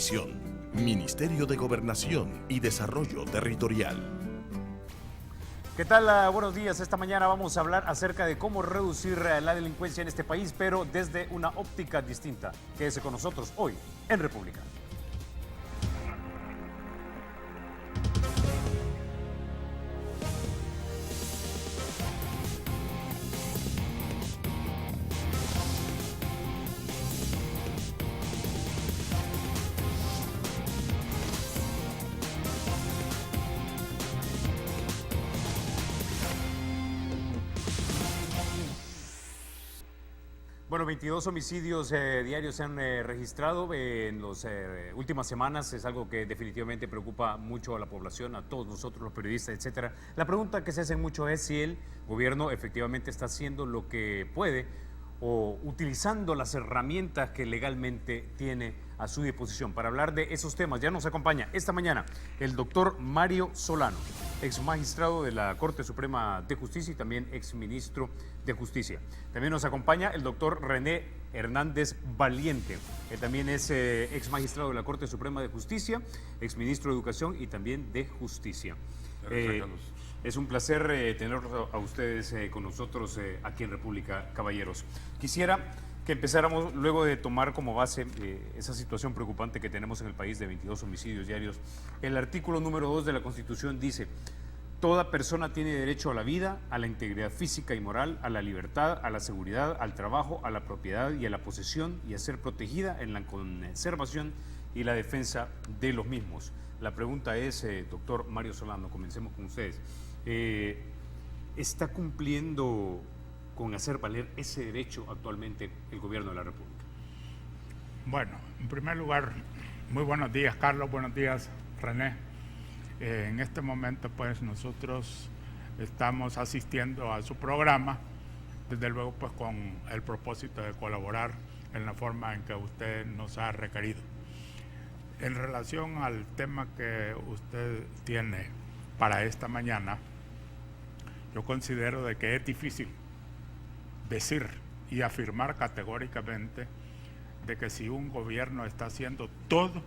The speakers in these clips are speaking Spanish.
Provisión, Ministerio de Gobernación y Desarrollo Territorial. ¿Qué tal? Buenos días. Esta mañana vamos a hablar acerca de cómo reducir la delincuencia en este país, pero desde una óptica distinta. Quédese con nosotros hoy en República. Bueno, 22 homicidios diarios se han registrado en las últimas semanas. Es algo que definitivamente preocupa mucho a la población, a todos nosotros, los periodistas, etcétera. La pregunta que se hace mucho es si el gobierno efectivamente está haciendo lo que puede o utilizando las herramientas que legalmente tiene a su disposición. Para hablar de esos temas ya nos acompaña esta mañana el doctor Mario Solano, ex magistrado de la Corte Suprema de Justicia y también ex ministro de Justicia. También nos acompaña el doctor René Hernández Valiente. Él también es ex magistrado de la Corte Suprema de Justicia, ex ministro de Educación y también de Justicia. Es un placer tenerlos a ustedes con nosotros aquí en República, caballeros. Quisiera que empezáramos, luego de tomar como base esa situación preocupante que tenemos en el país de 22 homicidios diarios. El artículo número 2 de la Constitución dice: toda persona tiene derecho a la vida, a la integridad física y moral, a la libertad, a la seguridad, al trabajo, a la propiedad y a la posesión, y a ser protegida en la conservación y la defensa de los mismos. La pregunta es, doctor Mario Solano, comencemos con ustedes. ¿Está cumpliendo con hacer valer ese derecho actualmente el gobierno de la República? Bueno, en primer lugar, muy buenos días, Carlos, buenos días, René. En este momento, pues, nosotros estamos asistiendo a su programa, desde luego, pues, con el propósito de colaborar en la forma en que usted nos ha requerido. En relación al tema que usted tiene para esta mañana, yo considero de que es difícil decir y afirmar categóricamente de que si un gobierno está haciendo todo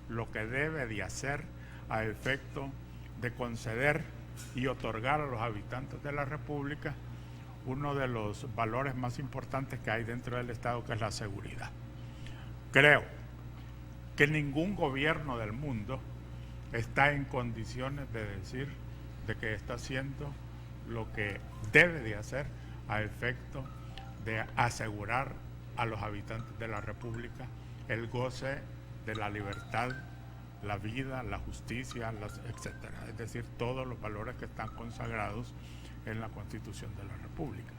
lo que debe de hacer a efecto de conceder y otorgar a los habitantes de la República uno de los valores más importantes que hay dentro del Estado, que es la seguridad. Creo que ningún gobierno del mundo está en condiciones de decir de que está haciendo lo que debe de hacer a efecto de asegurar a los habitantes de la República el goce de la libertad, la vida, la justicia, etcétera. Es decir, todos los valores que están consagrados en la Constitución de la República.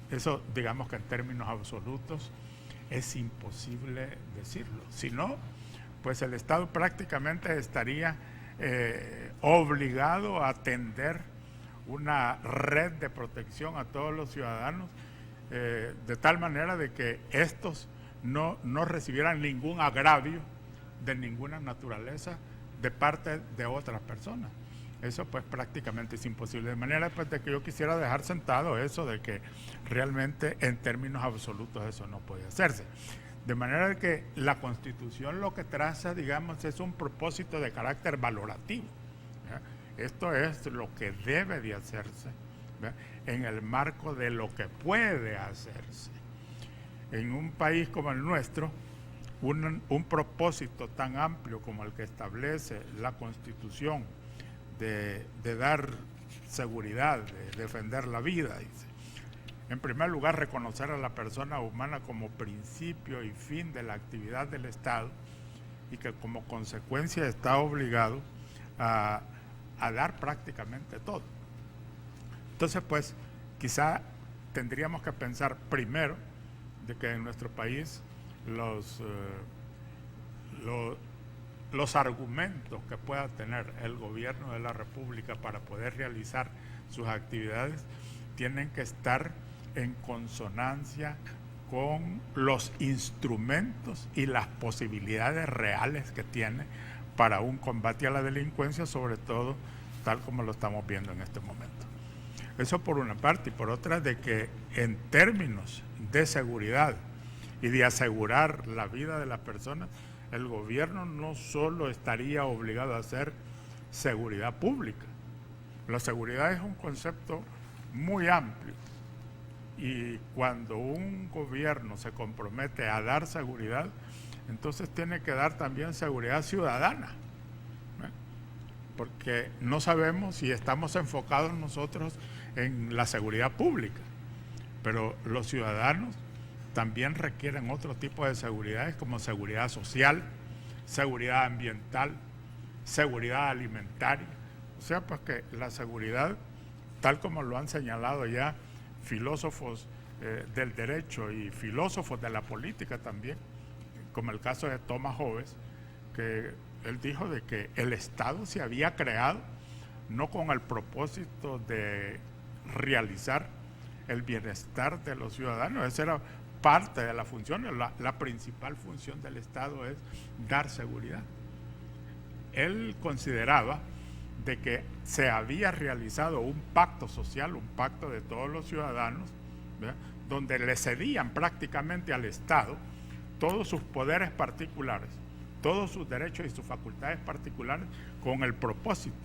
Eso, digamos que en términos absolutos, es imposible decirlo. Si no, pues el Estado prácticamente estaría obligado a atender una red de protección a todos los ciudadanos, de tal manera de que estos no recibieran ningún agravio de ninguna naturaleza de parte de otras personas. Eso pues prácticamente es imposible, de manera pues de que yo quisiera dejar sentado eso de que realmente en términos absolutos eso no puede hacerse. De manera que la Constitución lo que traza, digamos, es un propósito de carácter valorativo, ¿ya? Esto es lo que debe de hacerse, ¿ya?, en el marco de lo que puede hacerse. En un país como el nuestro, un propósito tan amplio como el que establece la Constitución de dar seguridad, de defender la vida, dice. En primer lugar, reconocer a la persona humana como principio y fin de la actividad del Estado, y que como consecuencia está obligado a dar prácticamente todo. Entonces, pues, quizá tendríamos que pensar primero de que en nuestro país los argumentos que pueda tener el gobierno de la República para poder realizar sus actividades tienen que estar en consonancia con los instrumentos y las posibilidades reales que tiene para un combate a la delincuencia, sobre todo tal como lo estamos viendo en este momento. Eso por una parte, y por otra de que en términos de seguridad y de asegurar la vida de las personas, el gobierno no solo estaría obligado a hacer seguridad pública. La seguridad es un concepto muy amplio y cuando un gobierno se compromete a dar seguridad, entonces tiene que dar también seguridad ciudadana, ¿eh? Porque no sabemos si estamos enfocados nosotros en la seguridad pública, pero los ciudadanos también requieren otro tipo de seguridades como seguridad social, seguridad ambiental, seguridad alimentaria. O sea, pues que la seguridad, tal como lo han señalado ya filósofos del derecho y filósofos de la política también, como el caso de Thomas Hobbes, que él dijo de que el Estado se había creado no con el propósito de realizar el bienestar de los ciudadanos, esa era parte de la función, la principal función del Estado es dar seguridad. Él consideraba de que se había realizado un pacto social, un pacto de todos los ciudadanos, ¿verdad?, donde le cedían prácticamente al Estado todos sus poderes particulares, todos sus derechos y sus facultades particulares, con el propósito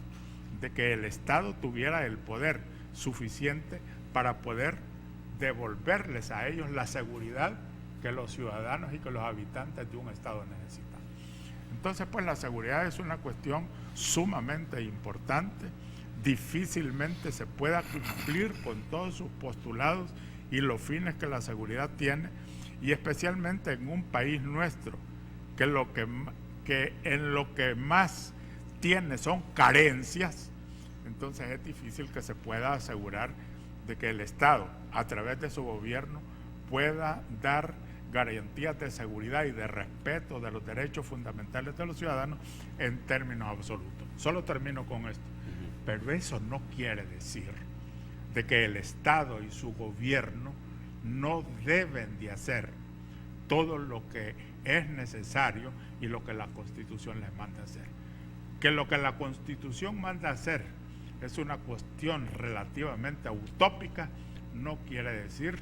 de que el Estado tuviera el poder suficiente para poder devolverles a ellos la seguridad que los ciudadanos y que los habitantes de un Estado necesitan. Entonces, pues la seguridad es una cuestión sumamente importante, difícilmente se pueda cumplir con todos sus postulados y los fines que la seguridad tiene, y especialmente en un país nuestro, que en lo que más tiene son carencias, entonces es difícil que se pueda asegurar de que el Estado, a través de su gobierno, pueda dar garantías de seguridad y de respeto de los derechos fundamentales de los ciudadanos en términos absolutos. Solo termino con esto. Pero eso no quiere decir de que el Estado y su gobierno no deben de hacer todo lo que es necesario y lo que la Constitución les manda hacer. Que lo que la Constitución manda hacer es una cuestión relativamente utópica, no quiere decir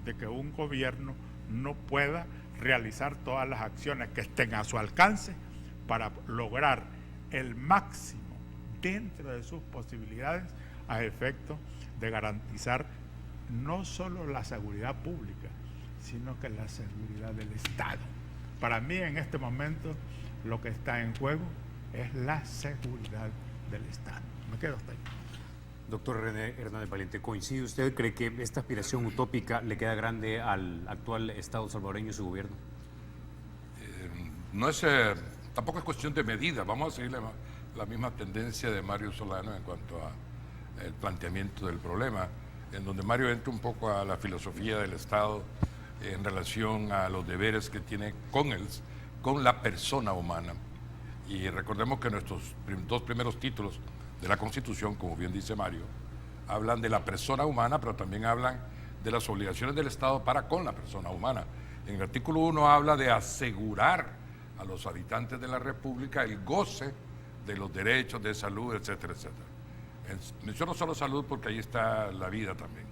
de que un gobierno no pueda realizar todas las acciones que estén a su alcance para lograr el máximo dentro de sus posibilidades a efecto de garantizar no solo la seguridad pública, sino que la seguridad del Estado. Para mí en este momento lo que está en juego es la seguridad del Estado. Me quedo hasta ahí. Doctor René Hernández Valiente, ¿coincide usted? ¿Cree que esta aspiración utópica le queda grande al actual Estado salvadoreño y su gobierno? No es, tampoco es cuestión de medida. Vamos a seguir la misma tendencia de Mario Solano en cuanto al planteamiento del problema, en donde Mario entra un poco a la filosofía del Estado en relación a los deberes que tiene con la persona humana. Y recordemos que nuestros dos primeros títulos de la Constitución, como bien dice Mario, hablan de la persona humana, pero también hablan de las obligaciones del Estado para con la persona humana. En el artículo 1 habla de asegurar a los habitantes de la República el goce de los derechos de salud, etcétera, etcétera. Menciono solo salud porque ahí está la vida también.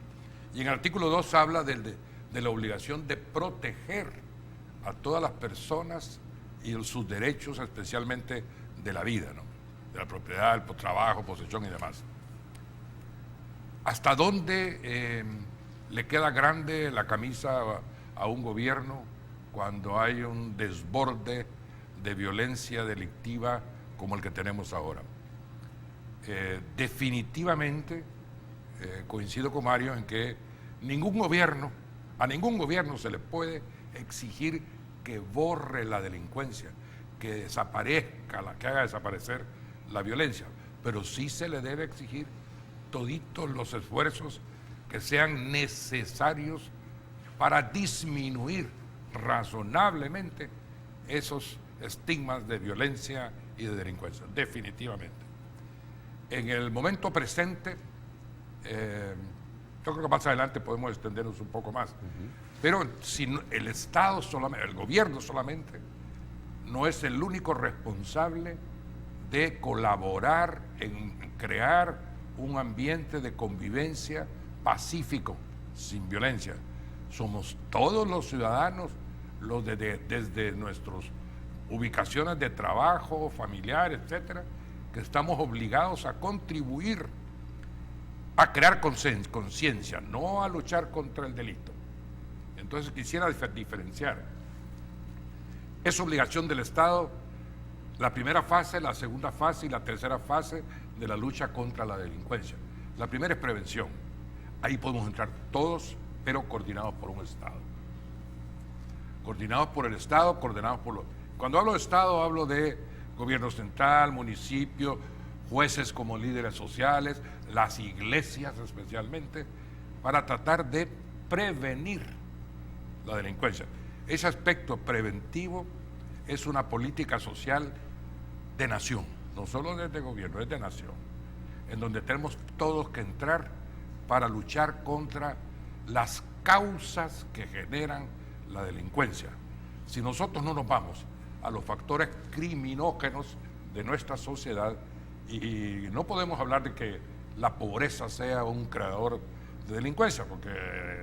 Y en el artículo 2 habla de la obligación de proteger a todas las personas y sus derechos, especialmente de la vida, ¿no?, de la propiedad, el trabajo, posesión y demás. ¿Hasta dónde le queda grande la camisa a un gobierno cuando hay un desborde de violencia delictiva como el que tenemos ahora? Definitivamente coincido con Mario en que a ningún gobierno se le puede exigir que borre la delincuencia, que desaparezca, que haga desaparecer la violencia, pero sí se le debe exigir toditos los esfuerzos que sean necesarios para disminuir razonablemente esos estigmas de violencia y de delincuencia, definitivamente. En el momento presente, yo creo que más adelante podemos extendernos un poco más, pero si el Estado solamente, el gobierno solamente, no es el único responsable de colaborar en crear un ambiente de convivencia pacífico, sin violencia. Somos todos los ciudadanos, desde nuestros ubicaciones de trabajo, familiar, etcétera, que estamos obligados a contribuir a crear conciencia, no a luchar contra el delito. Entonces quisiera diferenciar. Es obligación del Estado la primera fase, la segunda fase y la tercera fase de la lucha contra la delincuencia. La primera es prevención. Ahí podemos entrar todos, pero coordinados por un Estado. Coordinados por el Estado, coordinados por los... Cuando hablo de Estado, hablo de gobierno central, municipio, jueces como líderes sociales, las iglesias especialmente, para tratar de prevenir la delincuencia. Ese aspecto preventivo es una política social de nación, no solo de gobierno, es de nación, en donde tenemos todos que entrar para luchar contra las causas que generan la delincuencia. Si nosotros no nos vamos a los factores criminógenos de nuestra sociedad, y no podemos hablar de que la pobreza sea un creador de delincuencia, porque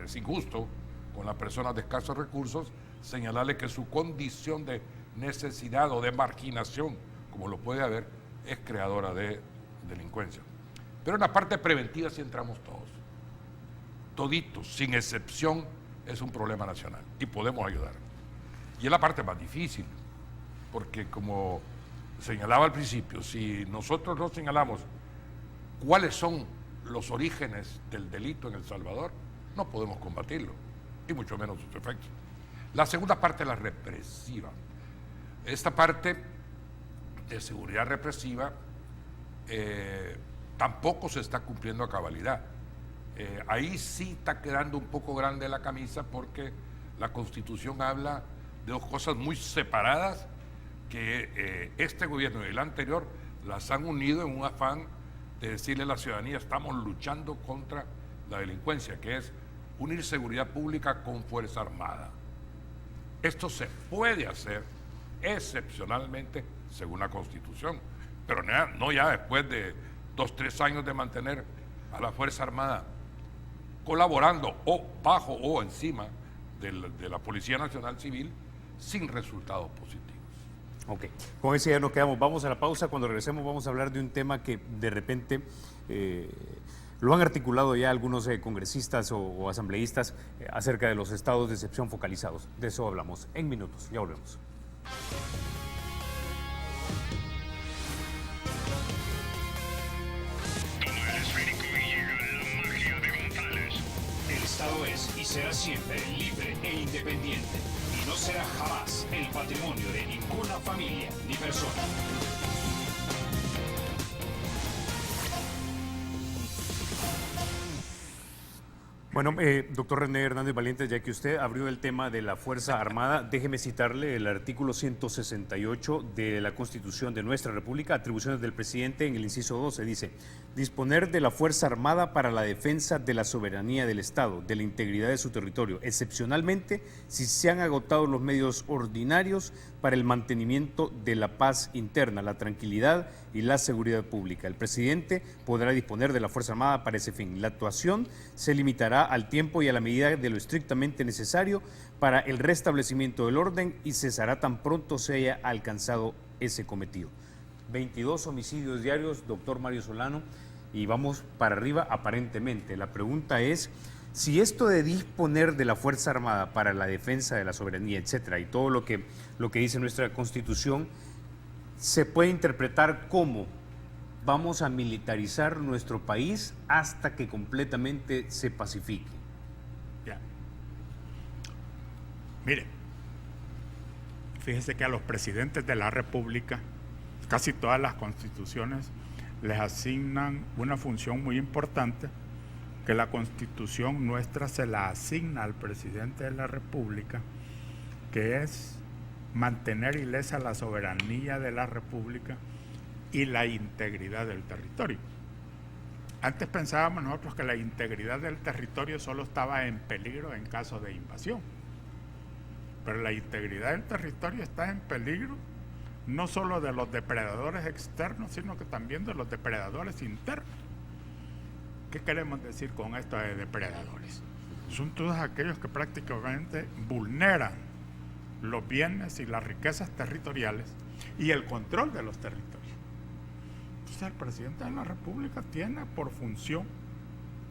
es injusto con las personas de escasos recursos señalarle que su condición de necesidad o de marginación, como lo puede haber, es creadora de delincuencia. Pero en la parte preventiva sí entramos todos. Toditos, sin excepción, es un problema nacional y podemos ayudar. Y es la parte más difícil, porque como señalaba al principio, si nosotros no señalamos cuáles son los orígenes del delito en El Salvador, no podemos combatirlo, y mucho menos sus efectos. La segunda parte es la represiva. Esta parte de seguridad represiva tampoco se está cumpliendo a cabalidad. Ahí sí está quedando un poco grande la camisa, porque la Constitución habla de dos cosas muy separadas que este gobierno y el anterior las han unido en un afán de decirle a la ciudadanía: estamos luchando contra la delincuencia, que es unir seguridad pública con Fuerza Armada. Esto se puede hacer excepcionalmente según la Constitución, pero no ya después de 2, 3 años de mantener a la Fuerza Armada colaborando o bajo o encima de la Policía Nacional Civil sin resultados positivos. Ok, con ese ya nos quedamos. Vamos a la pausa. Cuando regresemos vamos a hablar de un tema que de repente lo han articulado ya algunos congresistas o asambleístas acerca de los estados de excepción focalizados. De eso hablamos en minutos. Ya volvemos. El Estado es y será siempre libre e independiente, y no será jamás el patrimonio de ninguna familia ni persona. Bueno, doctor René Hernández Valientes, ya que usted abrió el tema de la Fuerza Armada, déjeme citarle el artículo 168 de la Constitución de nuestra República, atribuciones del presidente. En el inciso 12 dice: disponer de la Fuerza Armada para la defensa de la soberanía del Estado, de la integridad de su territorio, excepcionalmente si se han agotado los medios ordinarios para el mantenimiento de la paz interna, la tranquilidad y la seguridad pública. El presidente podrá disponer de la Fuerza Armada para ese fin. La actuación se limitará al tiempo y a la medida de lo estrictamente necesario para el restablecimiento del orden y cesará tan pronto se haya alcanzado ese cometido. 22 homicidios diarios, doctor Mario Solano, y vamos para arriba aparentemente. La pregunta es si esto de disponer de la Fuerza Armada para la defensa de la soberanía, etcétera, y todo lo que dice nuestra Constitución, se puede interpretar como: vamos a militarizar nuestro país hasta que completamente se pacifique. Ya. Mire, fíjese que a los presidentes de la República, casi todas las constituciones les asignan una función muy importante, que la Constitución nuestra se la asigna al presidente de la República, que es mantener ilesa la soberanía de la República y la integridad del territorio. Antes pensábamos nosotros que la integridad del territorio solo estaba en peligro en caso de invasión, pero la integridad del territorio está en peligro no solo de los depredadores externos, sino que también de los depredadores internos. ¿Qué queremos decir con esto de depredadores? Son todos aquellos que prácticamente vulneran los bienes y las riquezas territoriales y el control de los territorios. Entonces el presidente de la República tiene por función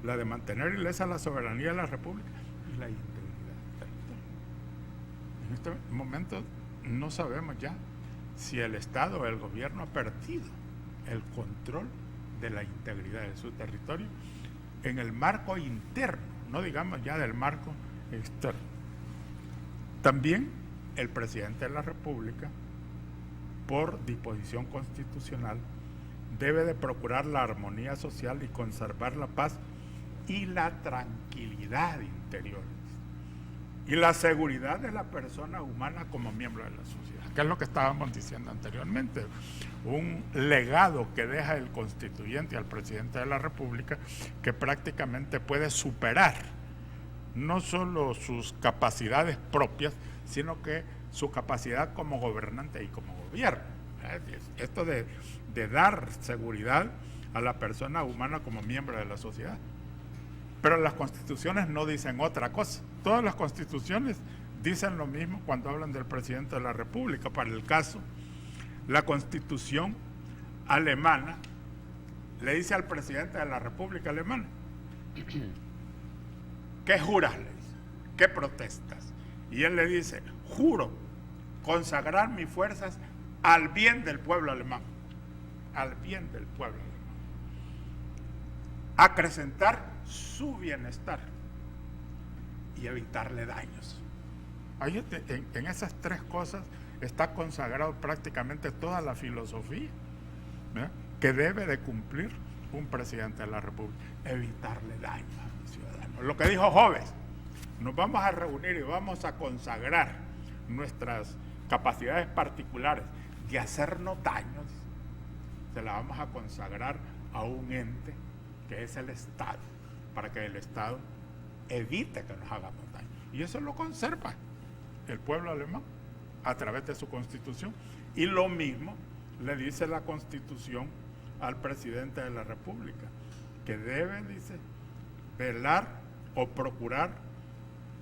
la de mantener ilesa la soberanía de la República y la integridad del territorio. En este momento no sabemos ya si el Estado o el gobierno ha perdido el control de la integridad de su territorio en el marco interno, no digamos ya del marco externo. También el presidente de la República, por disposición constitucional, debe de procurar la armonía social y conservar la paz y la tranquilidad interiores y la seguridad de la persona humana como miembro de la sociedad, que es lo que estábamos diciendo anteriormente, un legado que deja el constituyente al presidente de la República que prácticamente puede superar no solo sus capacidades propias, sino que su capacidad como gobernante y como gobierno. Esto de dar seguridad a la persona humana como miembro de la sociedad. Pero las constituciones no dicen otra cosa. Todas las constituciones dicen lo mismo cuando hablan del presidente de la República. Para el caso, la constitución alemana le dice al presidente de la República Alemana: ¿qué juras? Le dice, ¿qué protestas? Y él le dice: juro consagrar mis fuerzas al bien del pueblo alemán, al bien del pueblo alemán, acrecentar su bienestar y evitarle daños. Ahí en esas tres cosas está consagrado prácticamente toda la filosofía, ¿eh?, que debe de cumplir un presidente de la República: evitarle daños a los ciudadanos. Lo que dijo Hobbes: nos vamos a reunir y vamos a consagrar nuestras capacidades particulares de hacernos daños, se la vamos a consagrar a un ente que es el Estado, para que el Estado evite que nos hagamos daño. Y eso lo conserva el pueblo alemán a través de su constitución. Y lo mismo le dice la constitución al presidente de la República, que debe, dice, velar o procurar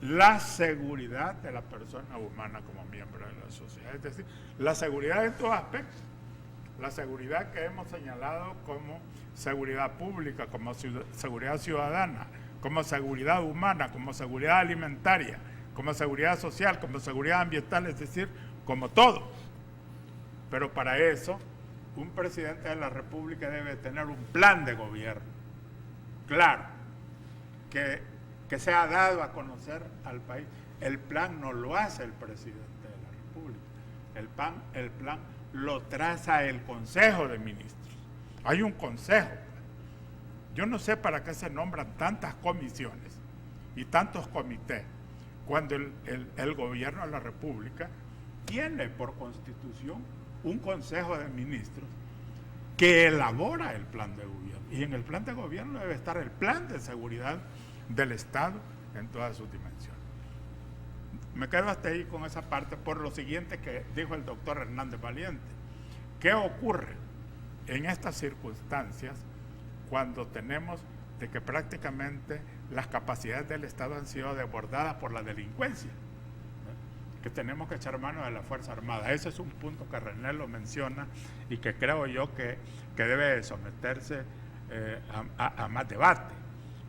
la seguridad de la persona humana como miembro de la sociedad. Es decir, la seguridad en todos aspectos. La seguridad que hemos señalado como seguridad pública, como seguridad ciudadana, como seguridad humana, como seguridad alimentaria, como seguridad social, como seguridad ambiental, es decir, como todo. Pero para eso, un presidente de la República debe tener un plan de gobierno claro, que sea dado a conocer al país. El plan no lo hace el presidente de la República, el plan lo traza el Consejo de Ministros. Hay un consejo. Yo no sé para qué se nombran tantas comisiones y tantos comités cuando el gobierno de la República tiene por constitución un Consejo de Ministros que elabora el plan de gobierno. Y en el plan de gobierno debe estar el plan de seguridad del Estado en todas sus dimensiones. Me quedo hasta ahí con esa parte por lo siguiente que dijo el doctor Hernández Valiente. ¿Qué ocurre en estas circunstancias cuando tenemos de que prácticamente las capacidades del Estado han sido desbordadas por la delincuencia? Que tenemos que echar mano de la Fuerza Armada. Ese es un punto que René lo menciona y que creo yo que debe someterse a más debate.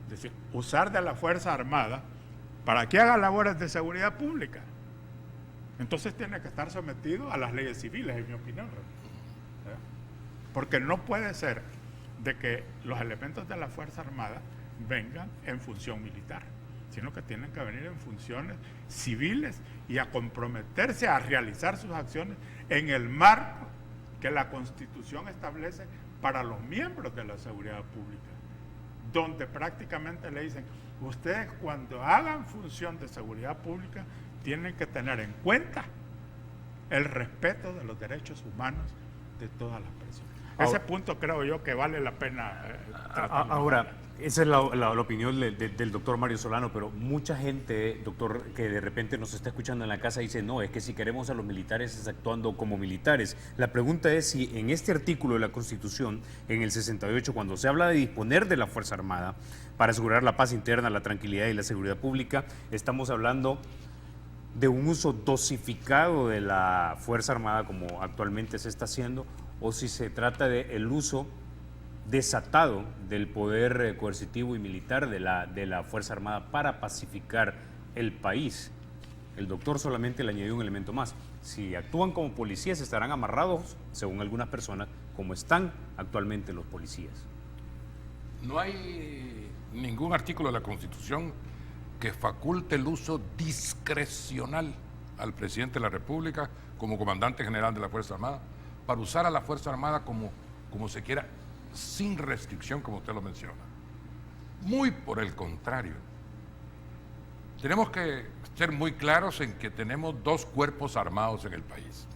Es decir, usar de la Fuerza Armada para que haga labores de seguridad pública. Entonces tiene que estar sometido a las leyes civiles, en mi opinión. Porque no puede ser de que los elementos de la Fuerza Armada vengan en función militar, sino que tienen que venir en funciones civiles y a comprometerse a realizar sus acciones en el marco que la Constitución establece para los miembros de la seguridad pública, donde prácticamente le dicen: ustedes cuando hagan función de seguridad pública tienen que tener en cuenta el respeto de los derechos humanos de todas las personas. Ese punto creo yo que vale la pena tratarlo. Ahora, esa es la opinión del doctor Mario Solano, pero mucha gente, doctor, que de repente nos está escuchando en la casa dice: no, es que si queremos a los militares es actuando como militares. La pregunta es si en este artículo de la Constitución, en el 68, cuando se habla de disponer de la Fuerza Armada para asegurar la paz interna, la tranquilidad y la seguridad pública, estamos hablando de un uso dosificado de la Fuerza Armada como actualmente se está haciendo, o si se trata del uso desatado del poder coercitivo y militar de la Fuerza Armada para pacificar el país. El doctor solamente le añadió un elemento más. Si actúan como policías, estarán amarrados, según algunas personas, como están actualmente los policías. No hay ningún artículo de la Constitución que faculte el uso discrecional al presidente de la República como comandante general de la Fuerza Armada para usar a la Fuerza Armada como se quiera, sin restricción, como usted lo menciona. Muy por el contrario. Tenemos que ser muy claros en que tenemos dos cuerpos armados en el país.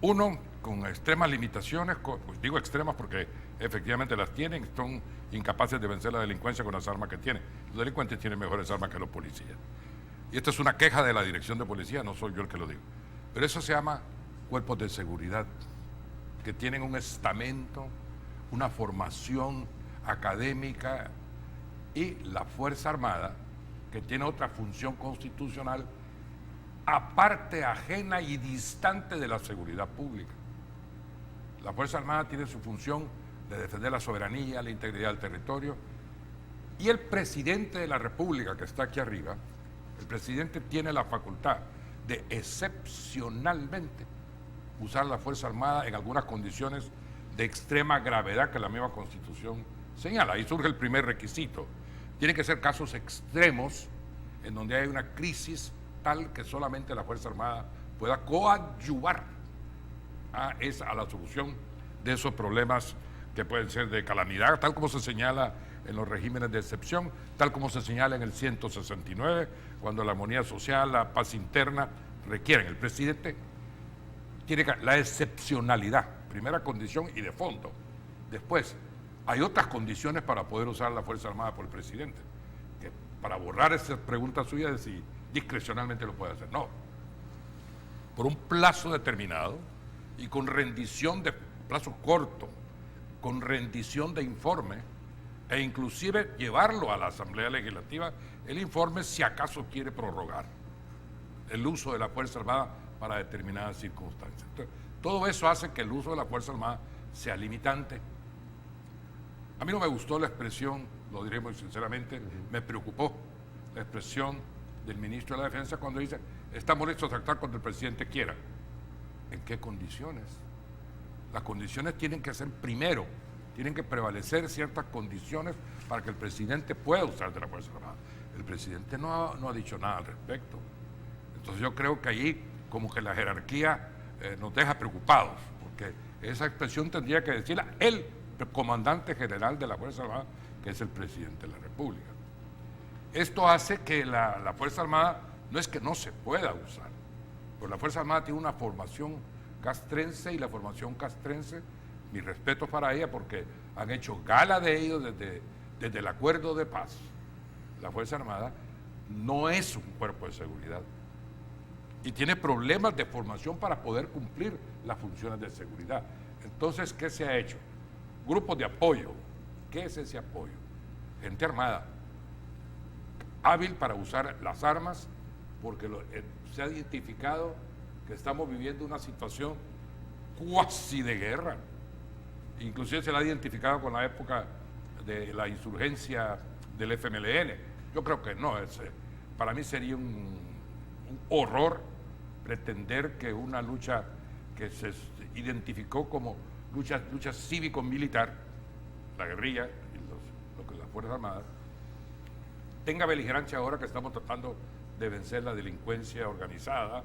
Uno con extremas limitaciones, pues digo extremas porque efectivamente las tienen, son incapaces de vencer la delincuencia con las armas que tienen. Los delincuentes tienen mejores armas que los policías. Y esto es una queja de la Dirección de Policía, no soy yo el que lo digo. Pero eso se llama cuerpos de seguridad, que tienen un estamento, una formación académica, y la Fuerza Armada, que tiene otra función constitucional, aparte, ajena y distante de la seguridad pública. La Fuerza Armada tiene su función de defender la soberanía, la integridad del territorio, y el presidente de la República, que está aquí arriba, el presidente tiene la facultad de excepcionalmente usar la Fuerza Armada en algunas condiciones de extrema gravedad que la misma Constitución señala. Ahí surge el primer requisito. Tienen que ser casos extremos en donde hay una crisis tal que solamente la Fuerza Armada pueda coadyuvar a la solución de esos problemas que pueden ser de calamidad, tal como se señala en los regímenes de excepción, tal como se señala en el 169, cuando la armonía social, la paz interna requieren. El presidente tiene la excepcionalidad, primera condición y de fondo. Después, hay otras condiciones para poder usar la Fuerza Armada por el presidente, que para borrar esa pregunta suya de si discrecionalmente lo puede hacer. No, por un plazo determinado y con rendición de plazo corto, con rendición de informe, e inclusive llevarlo a la Asamblea Legislativa el informe si acaso quiere prorrogar el uso de la Fuerza Armada para determinadas circunstancias. Entonces, todo eso hace que el uso de la Fuerza Armada sea limitante. A mí no me gustó la expresión, lo diré muy sinceramente, me preocupó la expresión del ministro de la Defensa cuando dice, estamos listos a actuar cuando el presidente quiera. ¿En qué condiciones? Las condiciones tienen que ser primero, tienen que prevalecer ciertas condiciones para que el presidente pueda usar de la Fuerza Armada. El presidente no ha dicho nada al respecto. Entonces yo creo que allí como que la jerarquía nos deja preocupados, porque esa expresión tendría que decirla el comandante general de la Fuerza Armada, que es el presidente de la República. Esto hace que la Fuerza Armada no es que no se pueda usar, pero la Fuerza Armada tiene una formación castrense, y la formación castrense, mi respeto para ella porque han hecho gala de ello desde el acuerdo de paz. La Fuerza Armada no es un cuerpo de seguridad y tiene problemas de formación para poder cumplir las funciones de seguridad. Entonces, ¿qué se ha hecho? Grupos de apoyo. ¿Qué es ese apoyo? Gente armada, hábil para usar las armas, porque se ha identificado que estamos viviendo una situación cuasi de guerra. Inclusive se la ha identificado con la época de la insurgencia del FMLN. Yo creo que no, para mí sería un horror pretender que una lucha que se identificó como lucha cívico-militar, la guerrilla y las Fuerzas Armadas, tenga beligerancia ahora que estamos tratando de vencer la delincuencia organizada,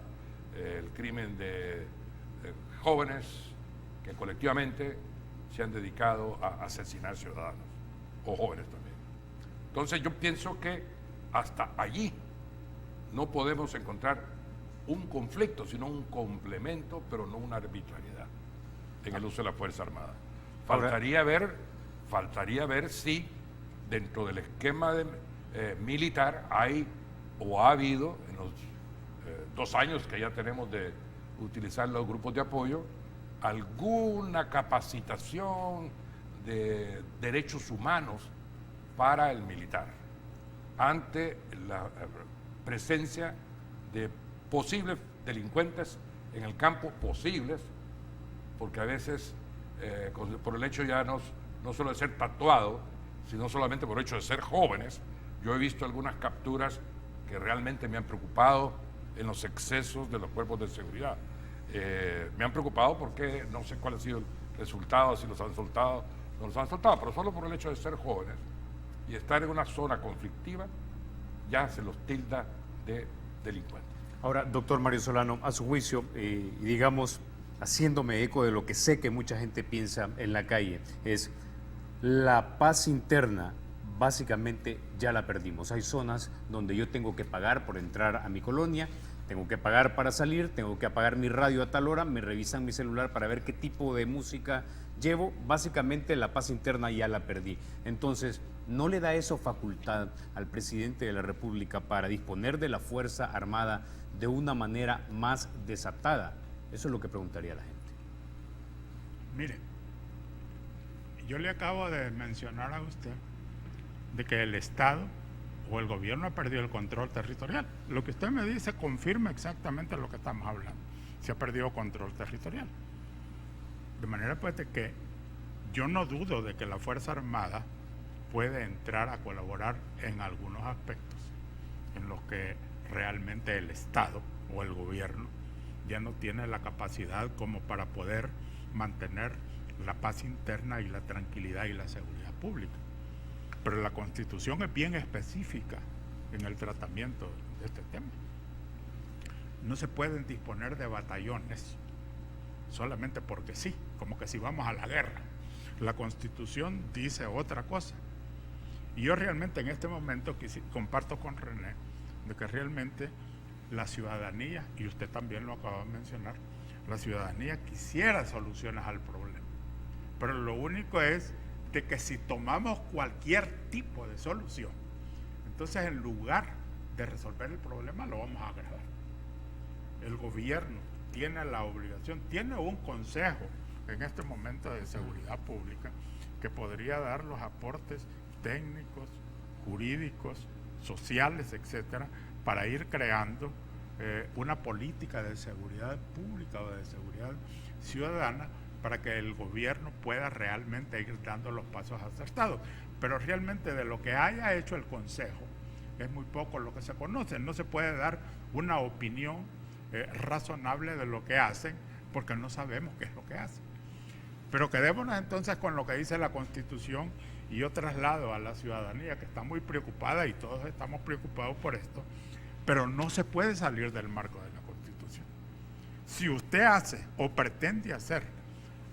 el crimen de jóvenes que colectivamente se han dedicado a asesinar ciudadanos, o jóvenes también. Entonces yo pienso que hasta allí no podemos encontrar un conflicto, sino un complemento, pero no una arbitrariedad en el uso de la Fuerza Armada. Faltaría ver si dentro del esquema militar hay o ha habido en los 2 años que ya tenemos de utilizar los grupos de apoyo, alguna capacitación de derechos humanos para el militar ante la presencia de posibles delincuentes en el campo, posibles, porque a veces por el hecho ya no solo de ser tatuado, sino solamente por el hecho de ser jóvenes. Yo he visto algunas capturas que realmente me han preocupado en los excesos de los cuerpos de seguridad. Me han preocupado porque no sé cuál ha sido el resultado, si los han soltado, no los han soltado, pero solo por el hecho de ser jóvenes y estar en una zona conflictiva, ya se los tilda de delincuentes. Ahora, doctor Mario Solano, a su juicio, y digamos, haciéndome eco de lo que sé que mucha gente piensa en la calle, es la paz interna, básicamente ya la perdimos. Hay zonas donde yo tengo que pagar por entrar a mi colonia, tengo que pagar para salir, tengo que apagar mi radio a tal hora, me revisan mi celular para ver qué tipo de música llevo. Básicamente la paz interna ya la perdí. Entonces, ¿no le da eso facultad al presidente de la República para disponer de la Fuerza Armada de una manera más desatada? Eso es lo que preguntaría a la gente. Mire, yo le acabo de mencionar a usted de que el Estado o el gobierno ha perdido el control territorial. Lo que usted me dice confirma exactamente lo que estamos hablando. Se ha perdido control territorial. De manera pues de que yo no dudo de que la Fuerza Armada puede entrar a colaborar en algunos aspectos en los que realmente el Estado o el gobierno ya no tiene la capacidad como para poder mantener la paz interna y la tranquilidad y la seguridad pública. Pero la Constitución es bien específica en el tratamiento de este tema. No se pueden disponer de batallones solamente porque sí, como que si vamos a la guerra. La Constitución dice otra cosa. Y yo realmente en este momento comparto con René de que realmente la ciudadanía, y usted también lo acaba de mencionar, la ciudadanía quisiera soluciones al problema. Pero lo único es de que si tomamos cualquier tipo de solución, entonces en lugar de resolver el problema lo vamos a agravar. El gobierno tiene la obligación, tiene un consejo en este momento de seguridad pública que podría dar los aportes técnicos, jurídicos, sociales, etcétera, para ir creando una política de seguridad pública o de seguridad ciudadana para que el gobierno pueda realmente ir dando los pasos acertados. Pero realmente de lo que haya hecho el Consejo es muy poco lo que se conoce. No se puede dar una opinión razonable de lo que hacen porque no sabemos qué es lo que hacen. Pero quedémonos entonces con lo que dice la Constitución y yo traslado a la ciudadanía que está muy preocupada y todos estamos preocupados por esto, pero no se puede salir del marco de la Constitución. Si usted hace o pretende hacer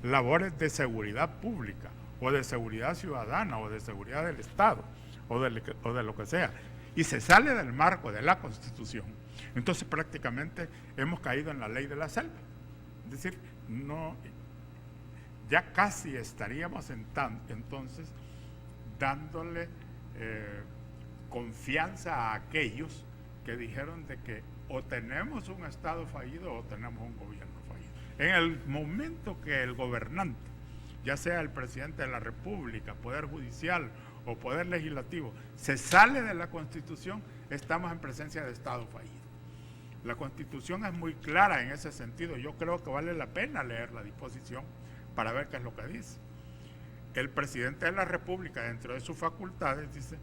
labores de seguridad pública o de seguridad ciudadana o de seguridad del Estado o de lo que sea y se sale del marco de la Constitución, entonces prácticamente hemos caído en la ley de la selva. Es decir, no, ya casi estaríamos entonces dándole confianza a aquellos que dijeron de que o tenemos un Estado fallido o tenemos un gobierno fallido. En el momento que el gobernante, ya sea el presidente de la República, Poder Judicial o Poder Legislativo, se sale de la Constitución, estamos en presencia de Estado fallido. La Constitución es muy clara en ese sentido. Yo creo que vale la pena leer la disposición para ver qué es lo que dice. El presidente de la República, dentro de sus facultades, dice,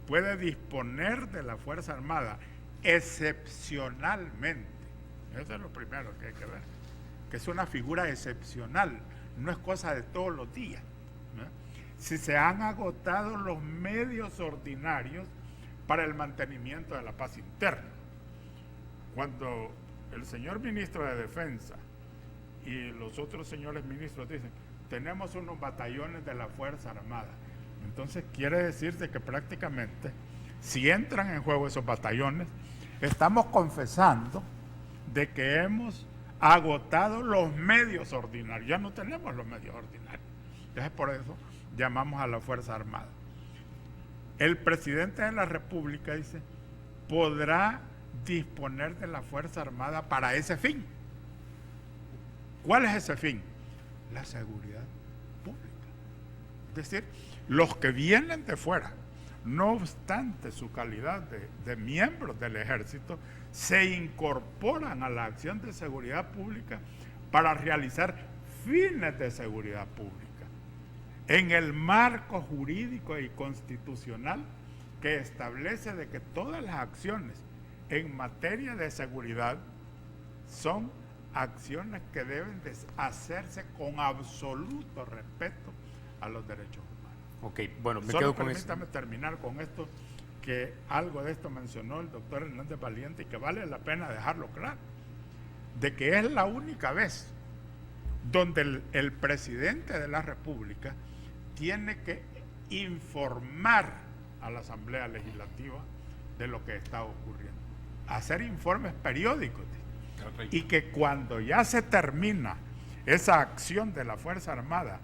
puede disponer de la Fuerza Armada excepcionalmente. Eso es lo primero que hay que ver, que es una figura excepcional, no es cosa de todos los días, ¿no? Si se han agotado los medios ordinarios para el mantenimiento de la paz interna. Cuando el señor ministro de Defensa y los otros señores ministros dicen, tenemos unos batallones de la Fuerza Armada, entonces quiere decirse que prácticamente, si entran en juego esos batallones, estamos confesando de que hemos agotado los medios ordinarios, ya no tenemos los medios ordinarios. Entonces por eso llamamos a la Fuerza Armada. El presidente de la República dice, podrá disponer de la Fuerza Armada para ese fin. ¿Cuál es ese fin? La seguridad pública. Es decir, los que vienen de fuera, no obstante su calidad de miembros del ejército, se incorporan a la acción de seguridad pública para realizar fines de seguridad pública en el marco jurídico y constitucional que establece de que todas las acciones en materia de seguridad son acciones que deben de hacerse con absoluto respeto a los derechos humanos. Ok, bueno, me Solo quedo con eso. permítame terminar con esto, que algo de esto mencionó el doctor Hernández Valiente y que vale la pena dejarlo claro, de que es la única vez donde el presidente de la República tiene que informar a la Asamblea Legislativa de lo que está ocurriendo, hacer informes periódicos, y que cuando ya se termina esa acción de la Fuerza Armada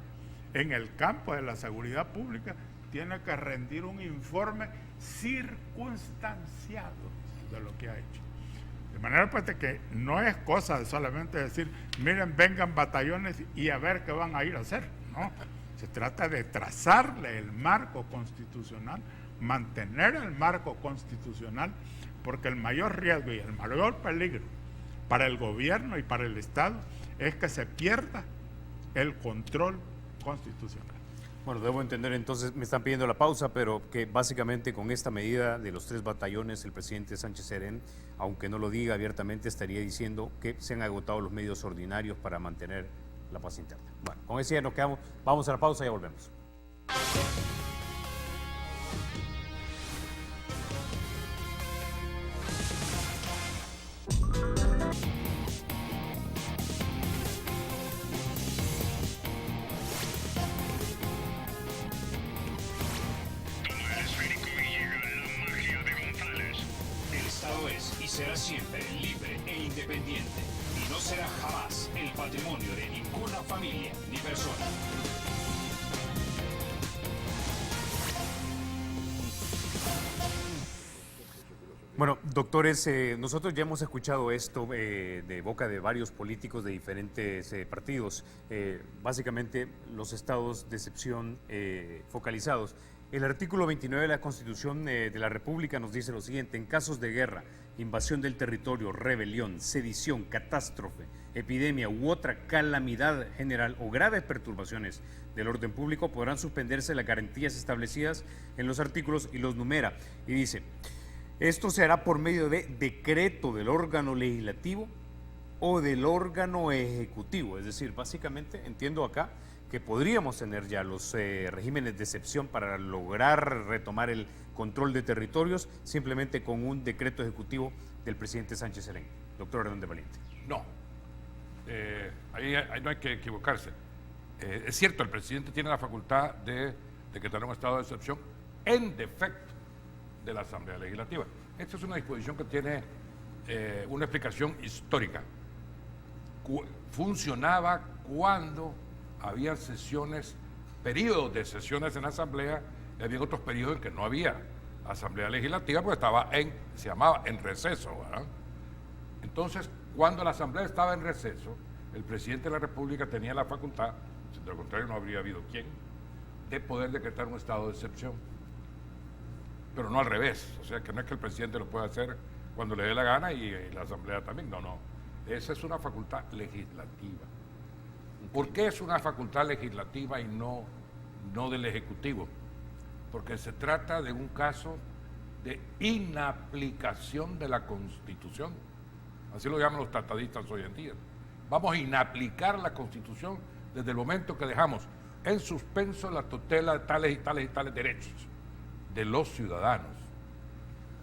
en el campo de la seguridad pública, tiene que rendir un informe circunstanciado de lo que ha hecho. De manera pues de que no es cosa de solamente decir, miren, vengan batallones y a ver qué van a ir a hacer, no. Se trata de trazarle el marco constitucional, mantener el marco constitucional, porque el mayor riesgo y el mayor peligro para el gobierno y para el Estado es que se pierda el control constitucional. Bueno, debo entender entonces, me están pidiendo la pausa, pero que básicamente con esta medida de los 3 batallones, el presidente Sánchez Serén, aunque no lo diga abiertamente, estaría diciendo que se han agotado los medios ordinarios para mantener la paz interna. Bueno, con eso ya nos quedamos, vamos a la pausa y ya volvemos. Será siempre libre e independiente y no será jamás el patrimonio de ninguna familia ni persona. Bueno, doctores, nosotros ya hemos escuchado esto de boca de varios políticos de diferentes partidos, básicamente los estados de excepción focalizados. El artículo 29 de la Constitución de la República nos dice lo siguiente: en casos de guerra, invasión del territorio, rebelión, sedición, catástrofe, epidemia u otra calamidad general o graves perturbaciones del orden público, podrán suspenderse las garantías establecidas en los artículos y los numera. Y dice, esto se hará por medio de decreto del órgano legislativo o del órgano ejecutivo. Es decir, básicamente entiendo acá que podríamos tener ya los regímenes de excepción para lograr retomar el control de territorios simplemente con un decreto ejecutivo del presidente Sánchez Serén. Doctor Hernández Valiente. No, ahí no hay que equivocarse. Es cierto, el presidente tiene la facultad de decretar un estado de excepción en defecto de la Asamblea Legislativa. Esta es una disposición que tiene una explicación histórica. Funcionaba cuando había sesiones, periodos de sesiones en la Asamblea, y había otros periodos en que no había Asamblea Legislativa porque se llamaba en receso, ¿verdad? Entonces, cuando la Asamblea estaba en receso, el presidente de la República tenía la facultad, de lo contrario no habría habido quien, de poder decretar un estado de excepción. Pero no al revés, o sea que no es que el presidente lo pueda hacer cuando le dé la gana y la Asamblea también, no. Esa es una facultad legislativa. ¿Por qué es una facultad legislativa y no del Ejecutivo? Porque se trata de un caso de inaplicación de la Constitución. Así lo llaman los tratadistas hoy en día. Vamos a inaplicar la Constitución desde el momento que dejamos en suspenso la tutela de tales y tales y tales derechos de los ciudadanos,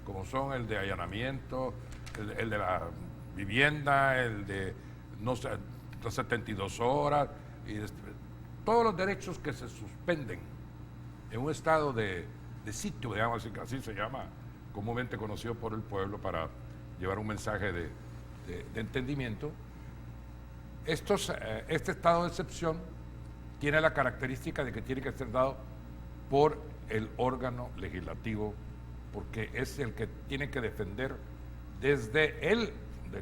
como son el de allanamiento, el de la vivienda, el de no sé, 72 horas, y todos los derechos que se suspenden en un estado de sitio, digamos así se llama, comúnmente conocido por el pueblo para llevar un mensaje de entendimiento. Este estado de excepción tiene la característica de que tiene que ser dado por el órgano legislativo, porque es el que tiene que defender desde del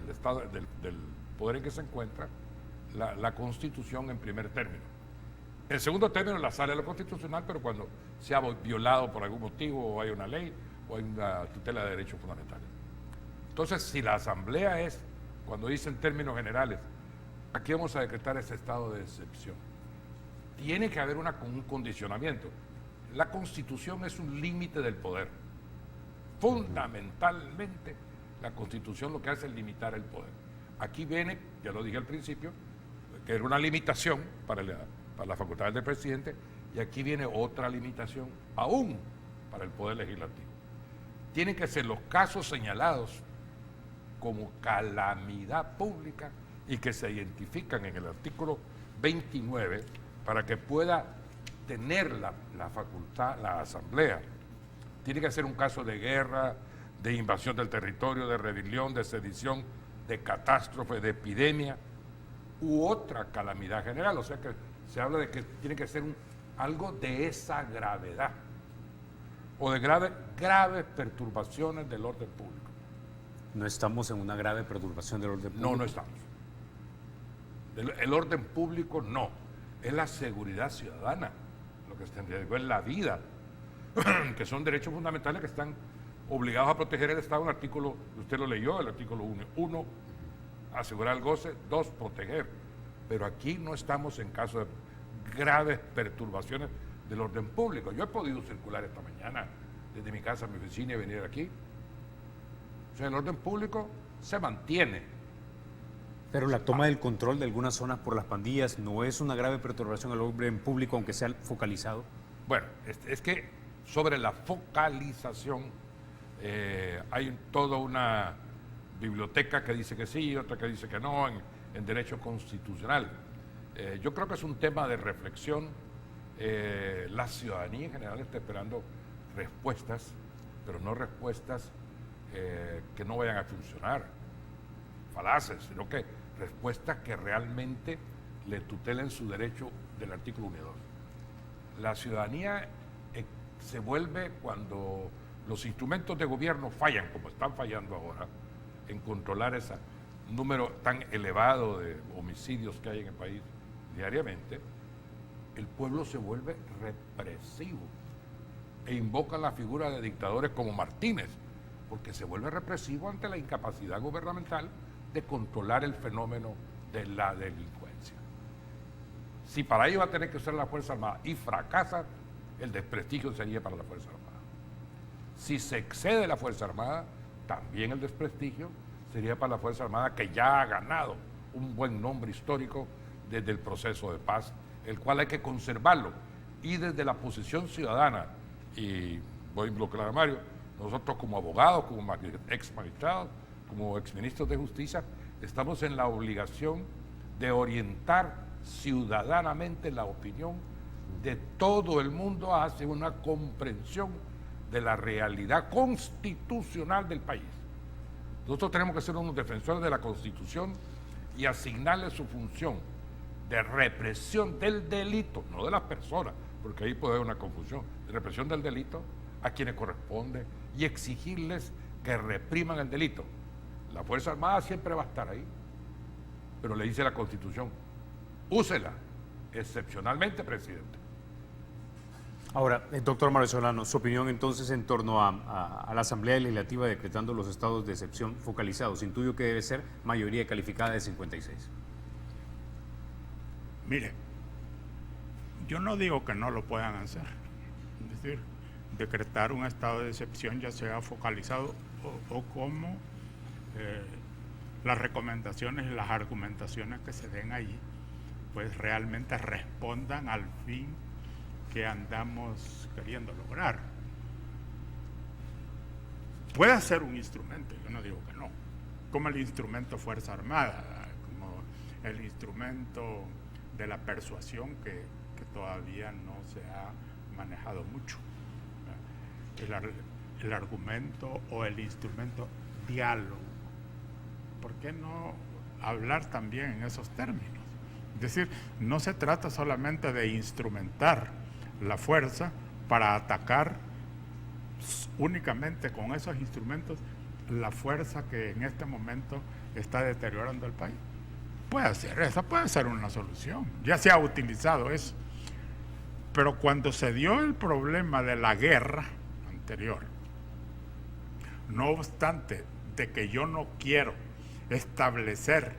estado, del poder en que se encuentra, la Constitución en primer término. En segundo término, la sala de lo constitucional, pero cuando se ha violado por algún motivo o hay una ley o hay una tutela de derechos fundamentales. Entonces, si la Asamblea es, cuando dice en términos generales, aquí vamos a decretar ese estado de excepción, tiene que haber un condicionamiento. La Constitución es un límite del poder. Fundamentalmente, la Constitución lo que hace es limitar el poder. Aquí viene, ya lo dije al principio, que era una limitación para las facultades del presidente, y aquí viene otra limitación aún para el Poder Legislativo. Tienen que ser los casos señalados como calamidad pública y que se identifican en el artículo 29 para que pueda tener la facultad, la Asamblea. Tiene que ser un caso de guerra, de invasión del territorio, de rebelión, de sedición, de catástrofe, de epidemia u otra calamidad general. O sea que se habla de que tiene que ser algo de esa gravedad o de graves perturbaciones del orden público. No estamos en una grave perturbación del orden público. No estamos. El orden público no. Es la seguridad ciudadana. Lo que está en riesgo es la vida, que son derechos fundamentales que están obligados a proteger el Estado. Un artículo, usted lo leyó, el artículo 1. 1, asegurar el goce. 2, proteger. Pero aquí no estamos en caso de graves perturbaciones del orden público. Yo he podido circular esta mañana desde mi casa a mi oficina y venir aquí. O sea, el orden público se mantiene. Pero la toma del control de algunas zonas por las pandillas no es una grave perturbación al orden público, aunque sea focalizado. Bueno, es que sobre la focalización hay toda una biblioteca que dice que sí, otra que dice que no, en derecho constitucional. Yo creo que es un tema de reflexión. La ciudadanía en general está esperando respuestas, pero no respuestas que no vayan a funcionar, falaces, sino que respuestas que realmente le tutelen su derecho del artículo 1 y 2. La ciudadanía se vuelve cuando los instrumentos de gobierno fallan, como están fallando ahora, en controlar ese número tan elevado de homicidios que hay en el país diariamente. El pueblo se vuelve represivo e invoca la figura de dictadores como Martínez, porque se vuelve represivo ante la incapacidad gubernamental de controlar el fenómeno de la delincuencia. Si para ello va a tener que usar la Fuerza Armada y fracasa, el desprestigio sería para la Fuerza Armada. Si se excede la Fuerza Armada, también el desprestigio sería para la Fuerza Armada, que ya ha ganado un buen nombre histórico desde el proceso de paz, el cual hay que conservarlo. Y desde la posición ciudadana, y voy a involucrar a Mario, nosotros como abogados, como ex magistrados, como ex ministros de justicia, estamos en la obligación de orientar ciudadanamente la opinión de todo el mundo hacia una comprensión de la realidad constitucional del país. Nosotros tenemos que ser unos defensores de la Constitución y asignarle su función de represión del delito, no de las personas, porque ahí puede haber una confusión, de represión del delito a quienes corresponde y exigirles que repriman el delito. La Fuerza Armada siempre va a estar ahí, pero le dice la Constitución, úsela, excepcionalmente, presidente. Ahora, doctor Mario Solano, su opinión entonces en torno a la Asamblea Legislativa decretando los estados de excepción focalizados. Intuyo que debe ser mayoría calificada de 56. Mire, yo no digo que no lo puedan hacer. Es decir, decretar un estado de excepción, ya sea focalizado o como las recomendaciones y las argumentaciones que se den allí, pues realmente respondan al fin que andamos queriendo lograr. Puede ser un instrumento, yo no digo que no, como el instrumento Fuerza Armada, como el instrumento de la persuasión que todavía no se ha manejado mucho. El argumento o el instrumento diálogo. ¿Por qué no hablar también en esos términos? Es decir, no se trata solamente de instrumentar la fuerza para atacar únicamente con esos instrumentos la fuerza que en este momento está deteriorando el país. Esa puede ser una solución. Ya se ha utilizado eso. Pero cuando se dio el problema de la guerra anterior, no obstante de que yo no quiero establecer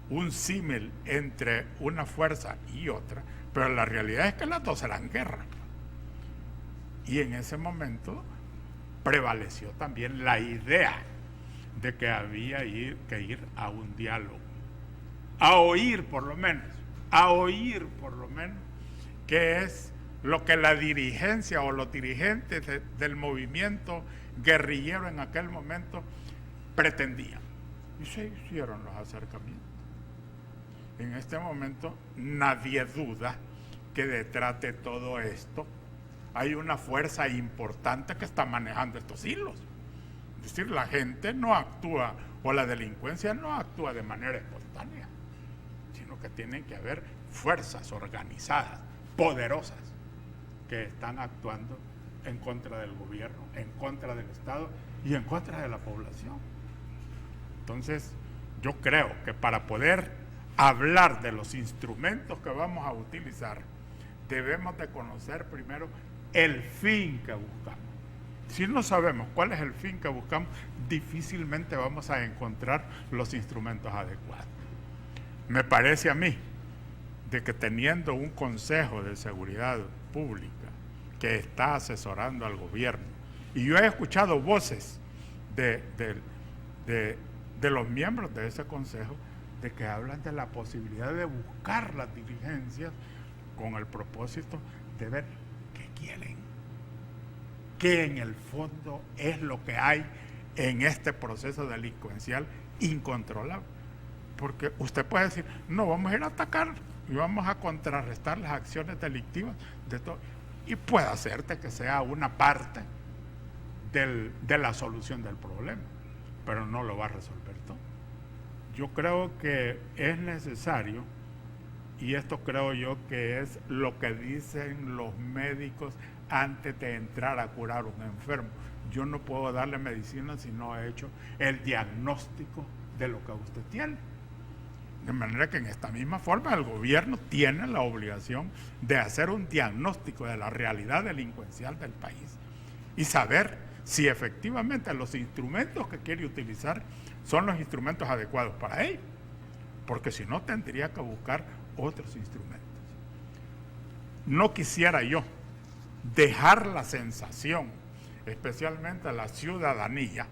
un símil entre una fuerza y otra, pero la realidad es que las dos eran guerra. Y en ese momento prevaleció también la idea de que había que ir a un diálogo, a oír por lo menos, qué es lo que la dirigencia o los dirigentes del movimiento guerrillero en aquel momento pretendían. Y se hicieron los acercamientos. En este momento nadie duda que detrás de todo esto hay una fuerza importante que está manejando estos hilos. Es decir, la gente no actúa, o la delincuencia no actúa de manera espontánea, sino que tienen que haber fuerzas organizadas, poderosas, que están actuando en contra del gobierno, en contra del Estado y en contra de la población. Entonces, yo creo que para poder hablar de los instrumentos que vamos a utilizar, debemos de conocer primero el fin que buscamos. Si no sabemos cuál es el fin que buscamos, difícilmente vamos a encontrar los instrumentos adecuados. Me parece a mí de que teniendo un Consejo de Seguridad Pública que está asesorando al gobierno, y yo he escuchado voces de los miembros de ese consejo de que hablan de la posibilidad de buscar las dirigencias con el propósito de ver qué quieren, qué en el fondo es lo que hay en este proceso delincuencial incontrolable. Porque usted puede decir, no, vamos a ir a atacar y vamos a contrarrestar las acciones delictivas de todo. Y puede hacerte que sea una parte de la solución del problema, pero no lo va a resolver todo. Yo creo que es necesario, y esto creo yo que es lo que dicen los médicos antes de entrar a curar a un enfermo. Yo no puedo darle medicina si no he hecho el diagnóstico de lo que usted tiene. De manera que en esta misma forma el gobierno tiene la obligación de hacer un diagnóstico de la realidad delincuencial del país y saber si efectivamente los instrumentos que quiere utilizar son los instrumentos adecuados para ello, porque si no tendría que buscar otros instrumentos. No quisiera yo dejar la sensación, especialmente a la ciudadanía,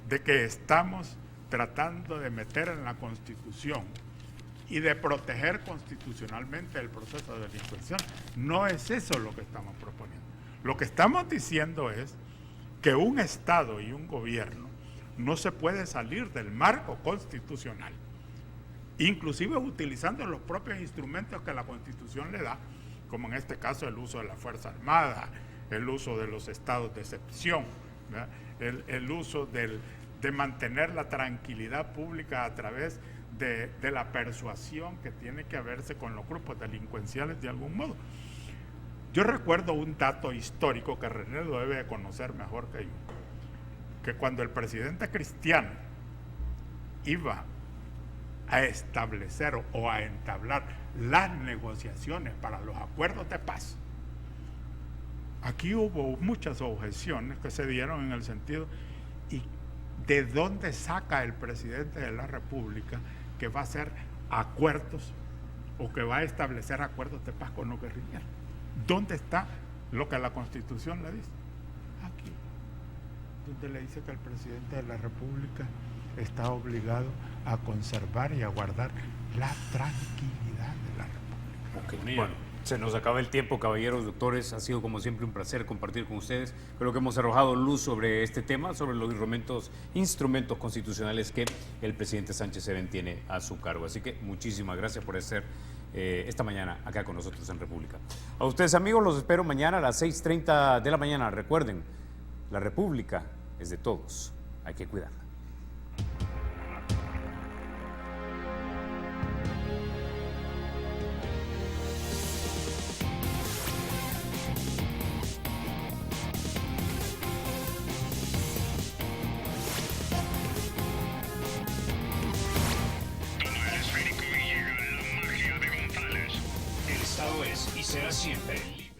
de que estamos tratando de meter en la Constitución y de proteger constitucionalmente el proceso delincuencial. No es eso lo que estamos proponiendo. Lo que estamos diciendo es que un Estado y un gobierno no se puede salir del marco constitucional, inclusive utilizando los propios instrumentos que la Constitución le da, como en este caso el uso de la Fuerza Armada, el uso de los estados de excepción, el uso de mantener la tranquilidad pública a través de la persuasión que tiene que haberse con los grupos delincuenciales de algún modo. Yo recuerdo un dato histórico que René lo debe de conocer mejor que yo, que cuando el presidente Cristiano iba a establecer o a entablar las negociaciones para los acuerdos de paz, aquí hubo muchas objeciones que se dieron en el sentido, ¿y de dónde saca el presidente de la República que va a hacer acuerdos o que va a establecer acuerdos de paz con los guerrilleros? ¿Dónde está lo que la Constitución le dice? Aquí, donde le dice que el presidente de la República está obligado a conservar y a guardar la tranquilidad de la República. Okay, bueno, se nos acaba el tiempo, caballeros, doctores. Ha sido como siempre un placer compartir con ustedes. Creo que hemos arrojado luz sobre este tema, sobre los instrumentos constitucionales que el presidente Sánchez Serén tiene a su cargo. Así que muchísimas gracias por estar esta mañana acá con nosotros en República. A ustedes, amigos, los espero mañana a las 6:30 de la mañana. Recuerden, la República es de todos. Hay que cuidarla. será siempre